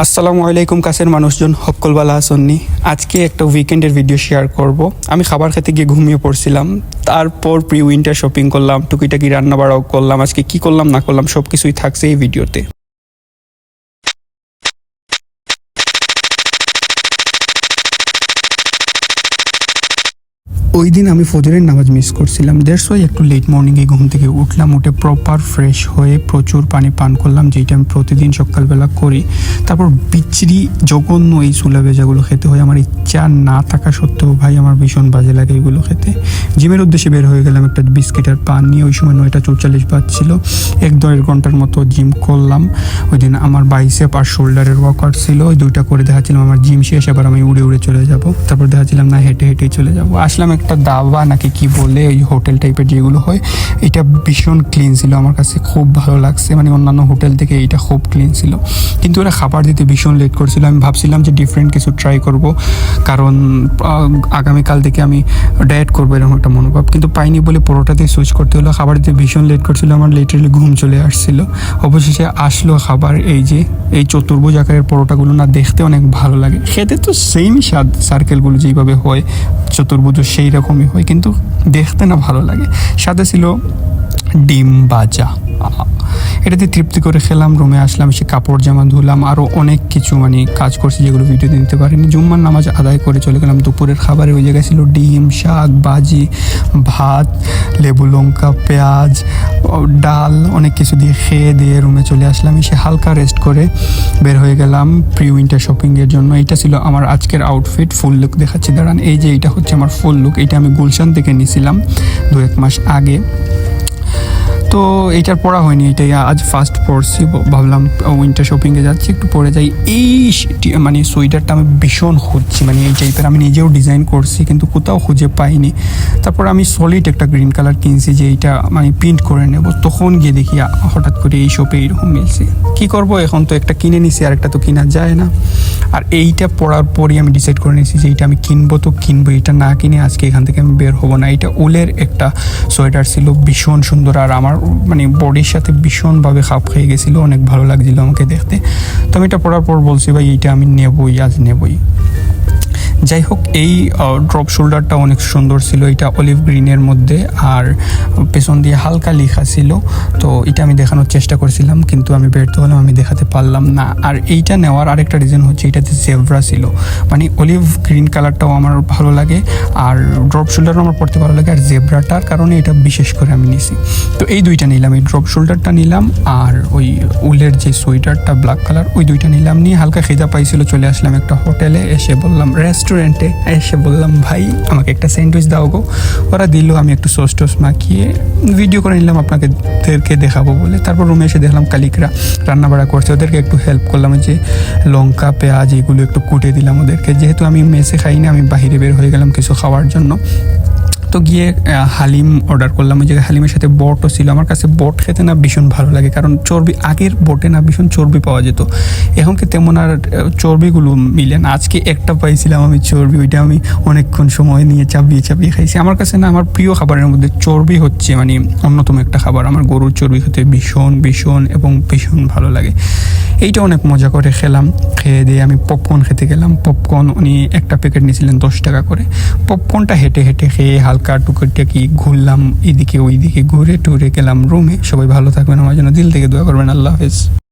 আসসালামু আলাইকুম কাছের মানুষজন হকল বালা আসন্নি। আজকে একটা উইকেন্ডের ভিডিও শেয়ার করব। আমি খাবার খেতে গিয়ে ঘুমিয়ে পড়ছিলাম, তারপর প্রি উইন্টার শপিং করলাম, টুকিটাকি রান্না বাড়াও করলাম। আজকে কি করলাম না করলাম সব কিছুই থাকছে এই ভিডিওতে। ওই দিন আমি ফজরের নামাজ মিস করছিলাম, দ্যাটস ওয়াই একটু লেট মর্নিংয়ে ঘুম থেকে উঠলাম। উঠে প্রপার ফ্রেশ হয়ে প্রচুর পানি পান করলাম, যেটা আমি প্রতিদিন সকালবেলা করি। তারপর বিচ্ছিরি জঘন্য এই চুলা ভেজাগুলো খেতে হয়। আমার ইচ্ছা না থাকা সত্ত্বেও ভাই আমার ভীষণ বাজে লাগে এগুলো খেতে। জিমের উদ্দেশ্যে বের হয়ে গেলাম একটা বিস্কিট আর পান নিয়ে। ওই সময় 9:44 বাজছিল। 1-1.5 ঘন্টার মতো জিম করলাম। ওই দিন আমার বাইসেপ আর শোল্ডারের ওয়ার্কআউট ছিল, ওই দুইটা করে দেখাচ্ছিলাম। আমার জিম শেষ, এবার আমি উড়ে উড়ে চলে যাব। তারপর দেখাচ্ছিলাম না হেঁটে হেঁটেই চলে যাব। আসলাম একটা দাবা নাকি কি বলে ওই হোটেল টাইপের যেগুলো হয়, এটা ভীষণ ক্লিন ছিল, আমার কাছে খুব ভালো লাগছে। মানে অন্যান্য হোটেল থেকে এইটা খুব ক্লিন ছিল, কিন্তু ওরা খাবার দিতে ভীষণ লেট করছিল। আমি ভাবছিলাম যে ডিফারেন্ট কিছু ট্রাই করব, কারণ আগামীকাল থেকে আমি ডায়েট করবো এরকম একটা মনোভাব, কিন্তু পাইনি বলে পরোটাতে সুইচ করতে হলো। খাবার দিতে ভীষণ লেট করছিল, আমার লিটারালি ঘুম চলে আসছিল। অবশেষে আসলো খাবার, এই যে এই চতুর্ভুজ আকারের পরোটাগুলো না দেখতে অনেক ভালো লাগে, খেতে তো সেমই স্বাদ, সার্কেলগুলো যেইভাবে হয় চতুর্ভুজ সেই রকমই হয়, কিন্তু দেখতে না ভালো লাগে। সাথে ছিল ডিম ভাজা, এটাতে তৃপ্তি করে খেলাম। রুমে আসলাম, সে কাপড় জামা ধুলাম, আরও অনেক কিছু মানে কাজ করছি যেগুলো ভিডিওতে নিতে পারিনি। জুম্মার নামাজ আদায় করে চলে গেলাম। দুপুরের খাবারে ওই জায়গায় ছিল ডিম, শাক ভাজি, ভাত, লেবু লঙ্কা, পেঁয়াজ, ডাল, অনেক কিছু দিয়ে খেয়ে দিয়ে রুমে চলে আসলাম। এসে হালকা রেস্ট করে বের হয়ে গেলাম প্রি উইন্টার শপিংয়ের জন্য। এটা ছিল আমার আজকের আউটফিট। ফুল লুক দেখাচ্ছি দাঁড়ান, এই যে এটা হচ্ছে আমার ফুল লুক। এটা আমি গুলশান থেকে নিয়েছিলাম 2-1 মাস আগে। তো এইটার পড়া হয়নি, এটাই আজ ফার্স্ট পড়ছি। ভাবলাম উইন্টার শপিংয়ে যাচ্ছি, একটু পরে যাই। এই মানে সোয়েটারটা আমি ভীষণ খুঁজছি, মানে এই টাইপের আমি নিজেও ডিজাইন করছি কিন্তু কোথাও খুঁজে পাইনি। তারপর আমি সলিড একটা গ্রিন কালার কিনছি যে এইটা মানে প্রিন্ট করে নেব। তখন গিয়ে দেখি হঠাৎ করে এই শপে এইরকম মিলছে। কী করব, এখন তো একটা কিনে নিছি, আর একটা তো কিনা যায় না। আর এইটা পড়ার পরই আমি ডিসাইড করে নিয়েছি যে এইটা আমি কিনবো তো কিনবো, এটা না কিনে আজকে এখান থেকে আমি বের হবো না। এটা উলের একটা সোয়েটার ছিল, ভীষণ সুন্দর, আর আমার মানে বডির সাথে ভীষণভাবে খাপ খেয়ে গেছিলো, অনেক ভালো লাগছিলো আমাকে দেখতে। তো আমি এটা পড়ার পর বলছি ভাই এইটা আমি নেবই, আজ নেবই। যাই হোক, এই ড্রপ শোল্ডারটা অনেক সুন্দর ছিল, এটা অলিভ গ্রিনের মধ্যে, আর পেছন দিয়ে হালকা লেখা ছিল। তো এটা আমি দেখানোর চেষ্টা করছিলাম, কিন্তু আমি ব্যর্থ হলাম, আমি দেখাতে পারলাম না। আর এইটা নেওয়ার আরেকটা রিজন হচ্ছে এটাতে জেব্রা ছিল, মানে অলিভ গ্রিন কালারটাও আমার ভালো লাগে, আর ড্রপ শোল্ডারও আমার পড়তে ভালো লাগে, আর জেব্রাটার কারণে এটা বিশেষ করে আমি নিছি। তো এই দুইটা নিলাম, এই ড্রপ শোল্ডারটা নিলাম আর ওই উলের যে সোয়েটারটা ব্ল্যাক কালার, ওই দুইটা নিলাম। নিয়ে হালকা খিদা পাইছিল, চলে আসলাম একটা হোটেলে। এসে বললাম রেস্টুরেন্টে এসে বললাম ভাই আমাকে একটা স্যান্ডউইচ দাও গো। ওরা দিল, আমি একটু সস টস মাখিয়ে ভিডিও করে নিলাম আপনাদেরকে দেখাবো বলে। তারপর রুমে এসে দেখলাম কালিকরা রান্না বাড়া করছে, ওদেরকে একটু হেল্প করলাম, যে লঙ্কা পেঁয়াজ এগুলো একটু কুটে দিলাম ওদেরকে। যেহেতু আমি মেসে খাই না, আমি বাইরে বের হয়ে গেলাম কিছু খাওয়ার জন্য। তো গিয়ে হালিম অর্ডার করলাম। ওই জায়গায় হালিমের সাথে বটও ছিল। আমার কাছে বট খেতে না ভীষণ ভালো লাগে, কারণ চর্বি, আগের বটে না ভীষণ চর্বি পাওয়া যেত, এখন কি তেমন আর চর্বিগুলো মিলে না। আজকে একটা পাইছিলাম আমি চর্বি, ওইটা আমি অনেকক্ষণ সময় নিয়ে চাপিয়ে চাপিয়ে খাইছি। আমার কাছে না, আমার প্রিয় খাবারের মধ্যে চর্বি হচ্ছে মানে অন্যতম একটা খাবার। আমার গরুর চর্বি খেতে ভীষণ ভীষণ এবং ভীষণ ভালো লাগে। এইটা অনেক মজা করে খেলাম। খেয়ে দিয়ে আমি পপকর্ন খেতে গেলাম। পপকর্ন উনি একটা প্যাকেট নিয়েছিলেন 10 টাকা করে। পপকর্নটা হেঁটে হেঁটে খেয়ে হালকা টুকটাকি ঘুরলাম, এদিকে ওইদিকে ঘুরে টুরে গেলাম রুমে। সবাই ভালো থাকবেন, আমার জন্য দিল থেকে দোয়া করবেন। আল্লাহ হাফেজ।